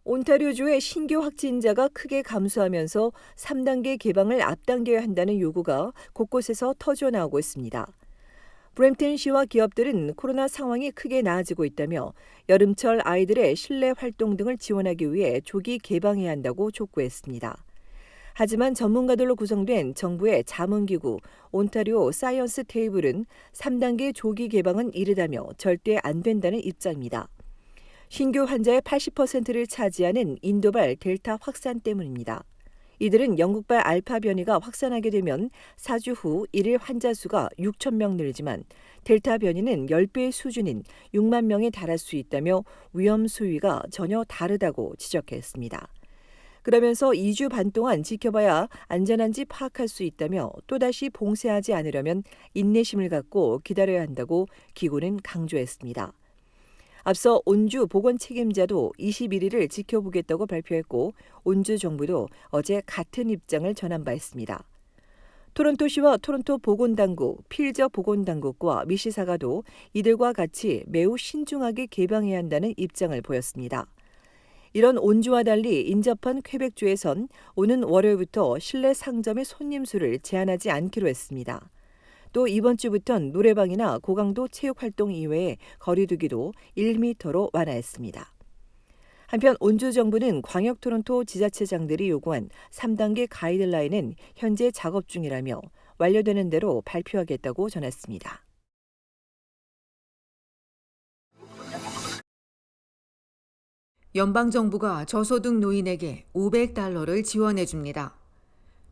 온타리오주의 신규 확진자가 크게 감소하면서 3단계 개방을 앞당겨야 한다는 요구가 곳곳에서 터져나오고 있습니다. 브램튼시와 기업들은 코로나 상황이 크게 나아지고 있다며 여름철 아이들의 실내 활동 등을 지원하기 위해 조기 개방해야 한다고 촉구했습니다. 하지만 전문가들로 구성된 정부의 자문기구 온타리오 사이언스 테이블은 3단계 조기 개방은 이르다며 절대 안 된다는 입장입니다. 신규 환자의 80%를 차지하는 인도발 델타 확산 때문입니다. 이들은 영국발 알파 변이가 확산하게 되면 4주 후 일일 환자 수가 6천 명 늘지만 델타 변이는 10배의 수준인 6만 명에 달할 수 있다며 위험 수위가 전혀 다르다고 지적했습니다. 그러면서 2주 반 동안 지켜봐야 안전한지 파악할 수 있다며 또다시 봉쇄하지 않으려면 인내심을 갖고 기다려야 한다고 기구는 강조했습니다. 앞서 온주 보건 책임자도 21일을 지켜보겠다고 발표했고 온주 정부도 어제 같은 입장을 전한 바 있습니다. 토론토시와 토론토 보건당국, 필저 보건당국과 미시사가도 이들과 같이 매우 신중하게 개방해야 한다는 입장을 보였습니다. 이런 온주와 달리 인접한 퀘벡주에선 오는 월요일부터 실내 상점의 손님 수를 제한하지 않기로 했습니다. 또 이번 주부턴 노래방이나 고강도 체육활동 이외에 거리두기도 1m로 완화했습니다. 한편 온주 정부는 광역 토론토 지자체장들이 요구한 3단계 가이드라인은 현재 작업 중이라며 완료되는 대로 발표하겠다고 전했습니다. 연방정부가 저소득 노인에게 $500를 지원해 줍니다.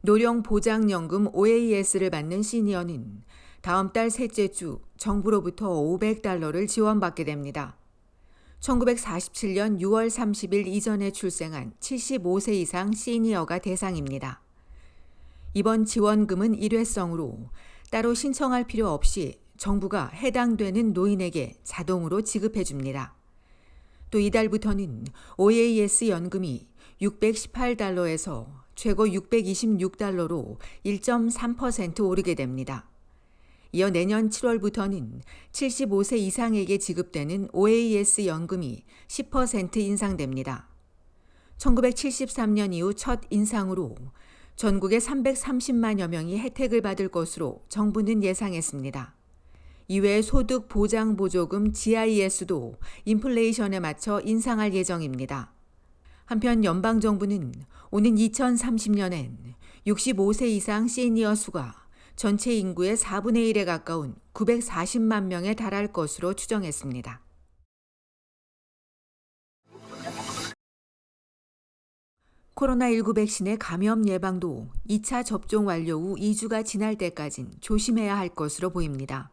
노령보장연금 OAS를 받는 시니어는 다음 달 셋째 주 정부로부터 $500를 지원받게 됩니다. 1947년 6월 30일 이전에 출생한 75세 이상 시니어가 대상입니다. 이번 지원금은 일회성으로 따로 신청할 필요 없이 정부가 해당되는 노인에게 자동으로 지급해 줍니다. 또 이달부터는 OAS 연금이 $618에서 최고 $626로 1.3% 오르게 됩니다. 이어 내년 7월부터는 75세 이상에게 지급되는 OAS 연금이 10% 인상됩니다. 1973년 이후 첫 인상으로 전국에 330만여 명이 혜택을 받을 것으로 정부는 예상했습니다. 이외에 소득보장보조금 GIS도 인플레이션에 맞춰 인상할 예정입니다. 한편 연방정부는 오는 2030년엔 65세 이상 시니어 수가 전체 인구의 4분의 1에 가까운 940만 명에 달할 것으로 추정했습니다. 코로나19 백신의 감염 예방도 2차 접종 완료 후 2주가 지날 때까진 조심해야 할 것으로 보입니다.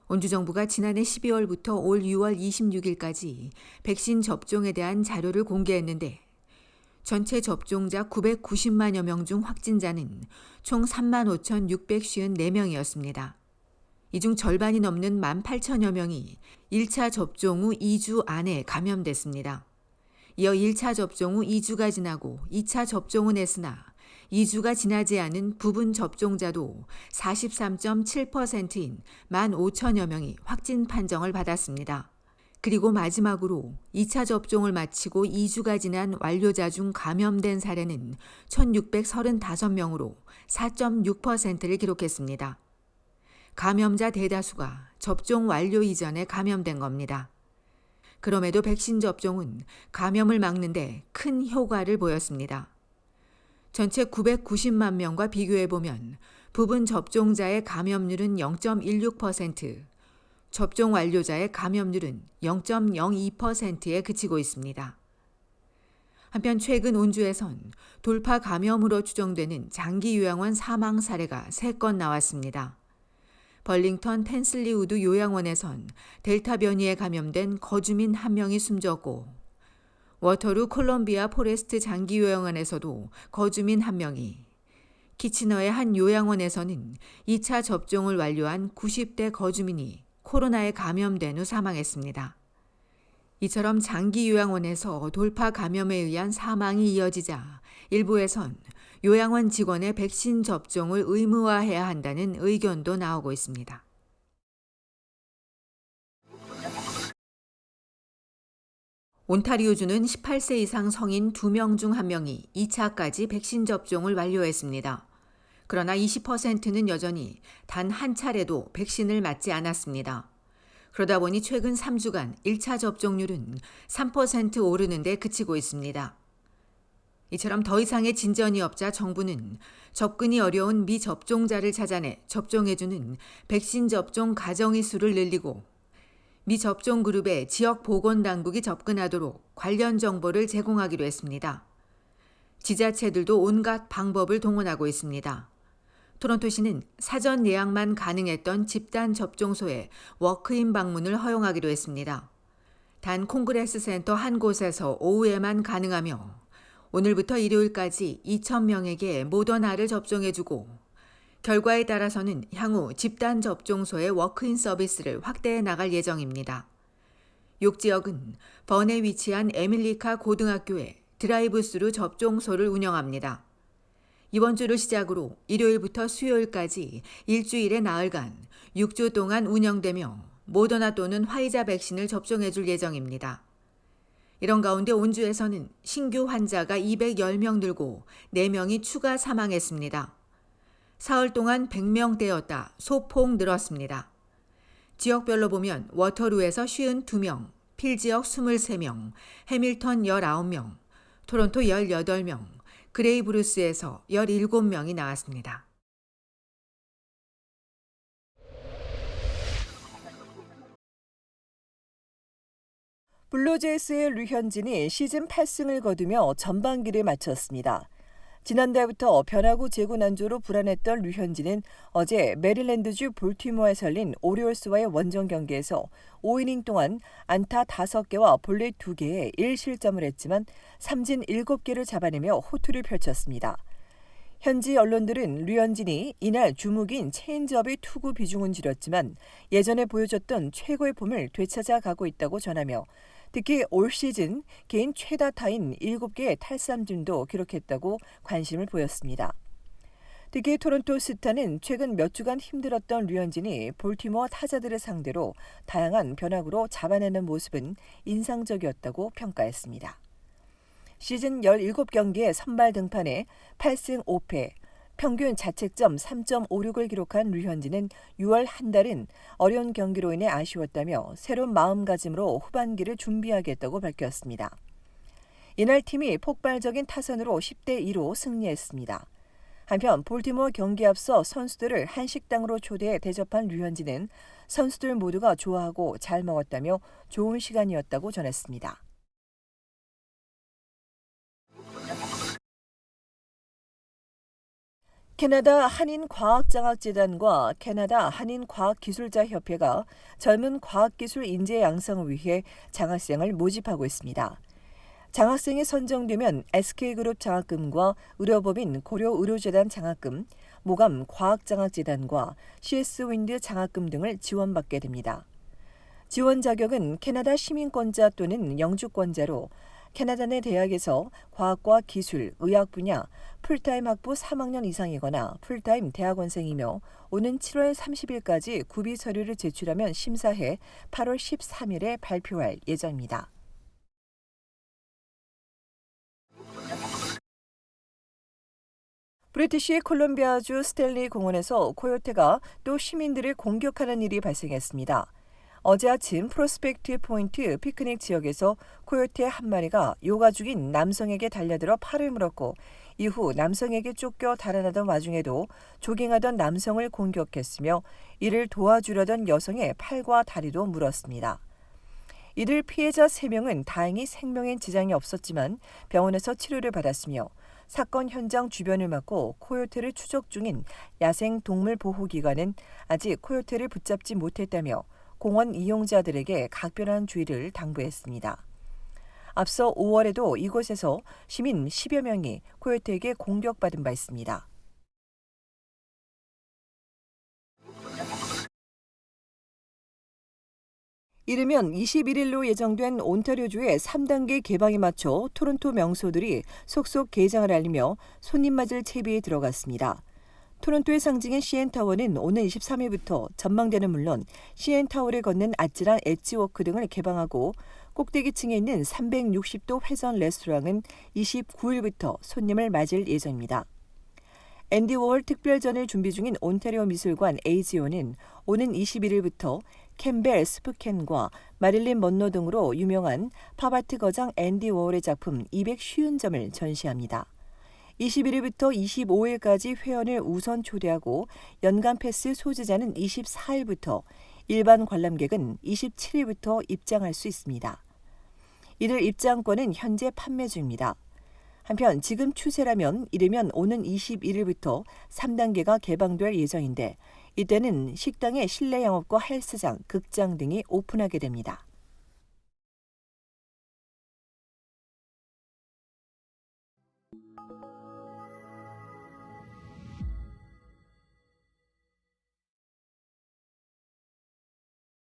온주 정부가 지난해 12월부터 올 6월 26일까지 백신 접종에 대한 자료를 공개했는데 전체 접종자 990만여 명 중 확진자는 총 35,654명이었습니다. 이 중 절반이 넘는 18,000여 명이 1차 접종 후 2주 안에 감염됐습니다. 이어 1차 접종 후 2주가 지나고 2차 접종은 했으나 2주가 지나지 않은 부분 접종자도 43.7%인 15,000여 명이 확진 판정을 받았습니다. 그리고 마지막으로 2차 접종을 마치고 2주가 지난 완료자 중 감염된 사례는 1,635명으로 4.6%를 기록했습니다. 감염자 대다수가 접종 완료 이전에 감염된 겁니다. 그럼에도 백신 접종은 감염을 막는 데 큰 효과를 보였습니다. 전체 990만 명과 비교해보면 부분 접종자의 감염률은 0.16%, 접종 완료자의 감염률은 0.02%에 그치고 있습니다. 한편 최근 온주에선 돌파 감염으로 추정되는 장기 요양원 사망 사례가 3건 나왔습니다. 벌링턴 펜슬리우드 요양원에선 델타 변이에 감염된 거주민 1명이 숨졌고 워터루 콜롬비아 포레스트 장기 요양원에서도 거주민 1명이, 키치너의 한 요양원에서는 2차 접종을 완료한 90대 거주민이 코로나에 감염된 후 사망했습니다. 이처럼 장기 요양원에서 돌파 감염에 의한 사망이 이어지자 일부에선 요양원 직원의 백신 접종을 의무화해야 한다는 의견도 나오고 있습니다. 온타리오주는 18세 이상 성인 2명 중 1명이 2차까지 백신 접종을 완료했습니다. 그러나 20%는 여전히 단 한 차례도 백신을 맞지 않았습니다. 그러다 보니 최근 3주간 1차 접종률은 3% 오르는 데 그치고 있습니다. 이처럼 더 이상의 진전이 없자 정부는 접근이 어려운 미접종자를 찾아내 접종해주는 백신 접종 가정의 수를 늘리고 미접종 그룹에 지역 보건당국이 접근하도록 관련 정보를 제공하기로 했습니다. 지자체들도 온갖 방법을 동원하고 있습니다. 토론토시는 사전 예약만 가능했던 집단 접종소에 워크인 방문을 허용하기로 했습니다. 단 콩그레스 센터 한 곳에서 오후에만 가능하며 오늘부터 일요일까지 2,000명에게 모더나를 접종해주고 결과에 따라서는 향후 집단 접종소의 워크인 서비스를 확대해 나갈 예정입니다. 욕 지역은 번에 위치한 에밀리카 고등학교에 드라이브스루 접종소를 운영합니다. 이번 주를 시작으로 일요일부터 수요일까지 일주일에 나흘간 6주 동안 운영되며 모더나 또는 화이자 백신을 접종해줄 예정입니다. 이런 가운데 온주에서는 신규 환자가 210명 늘고 4명이 추가 사망했습니다. 사흘 동안 100명대였다 소폭 늘었습니다. 지역별로 보면 워터루에서 52명, 필 지역 23명, 해밀턴 19명, 토론토 18명, 그레이브루스에서 17명이 나왔습니다. 블루제이스의 류현진이 시즌 8승을 거두며 전반기를 마쳤습니다. 지난달부터 변화구 제구 난조로 불안했던 류현진은 어제 메릴랜드주 볼티모어에 열린 오리올스와의 원정 경기에서 5이닝 동안 안타 5개와 볼넷 2개에 1실점을 했지만 삼진 7개를 잡아내며 호투를 펼쳤습니다. 현지 언론들은 류현진이 이날 주목인 체인지업의 투구 비중은 줄였지만 예전에 보여줬던 최고의 폼을 되찾아 가고 있다고 전하며 특히 올 시즌 개인 최다타인 7개의 탈삼진도 기록했다고 관심을 보였습니다. 특히 토론토 스타는 최근 몇 주간 힘들었던 류현진이 볼티모어 타자들을 상대로 다양한 변화구로 잡아내는 모습은 인상적이었다고 평가했습니다. 시즌 17경기의 선발 등판에 8승 5패, 평균 자책점 3.56을 기록한 류현진은 6월 한 달은 어려운 경기로 인해 아쉬웠다며 새로운 마음가짐으로 후반기를 준비하겠다고 밝혔습니다. 이날 팀이 폭발적인 타선으로 10대2로 승리했습니다. 한편 볼티모어 경기 앞서 선수들을 한식당으로 초대해 대접한 류현진은 선수들 모두가 좋아하고 잘 먹었다며 좋은 시간이었다고 전했습니다. 캐나다 한인과학장학재단과 캐나다 한인과학기술자협회가 젊은 과학기술 인재 양성을 위해 장학생을 모집하고 있습니다. 장학생이 선정되면 SK그룹 장학금과 의료법인 고려의료재단 장학금, 모감 과학장학재단과 CS윈드 장학금 등을 지원받게 됩니다. 지원 자격은 캐나다 시민권자 또는 영주권자로 캐나다 내 대학에서 과학과 기술, 의학 분야 풀타임 학부 3학년 이상이거나 풀타임 대학원생이며 오는 7월 30일까지 구비 서류를 제출하면 심사해 8월 13일에 발표할 예정입니다. 브리티시 콜롬비아주 스탠리 공원에서 코요테가 또 시민들을 공격하는 일이 발생했습니다. 어제 아침 프로스펙트 포인트 피크닉 지역에서 코요테 한 마리가 요가 중인 남성에게 달려들어 팔을 물었고 이후 남성에게 쫓겨 달아나던 와중에도 조깅하던 남성을 공격했으며 이를 도와주려던 여성의 팔과 다리도 물었습니다. 이들 피해자 3명은 다행히 생명엔 지장이 없었지만 병원에서 치료를 받았으며 사건 현장 주변을 막고 코요테를 추적 중인 야생동물보호기관은 아직 코요테를 붙잡지 못했다며 공원 이용자들에게 각별한 주의를 당부했습니다. 앞서 5월에도 이곳에서 시민 10여 명이 코요테에게 공격받은 바 있습니다. 이르면 21일로 예정된 온타리오주의 3단계 개방에 맞춰 토론토 명소들이 속속 개장을 알리며 손님 맞을 채비에 들어갔습니다. 토론토의 상징인 CN타워는 오는 23일부터 전망대는 물론 CN타워를 걷는 아찔한 엣지워크 등을 개방하고 꼭대기층에 있는 360도 회전 레스토랑은 29일부터 손님을 맞을 예정입니다. 앤디 워홀 특별전을 준비 중인 온타리오 미술관 에이지오는 오는 21일부터 캠벨 스프켄과 마릴린 먼로 등으로 유명한 팝아트 거장 앤디 워홀의 작품 250점을 전시합니다. 21일부터 25일까지 회원을 우선 초대하고 연간 패스 소지자는 24일부터, 일반 관람객은 27일부터 입장할 수 있습니다. 이들 입장권은 현재 판매 중입니다. 한편 지금 추세라면 이르면 오는 21일부터 3단계가 개방될 예정인데 이때는 식당의 실내 영업과 헬스장, 극장 등이 오픈하게 됩니다.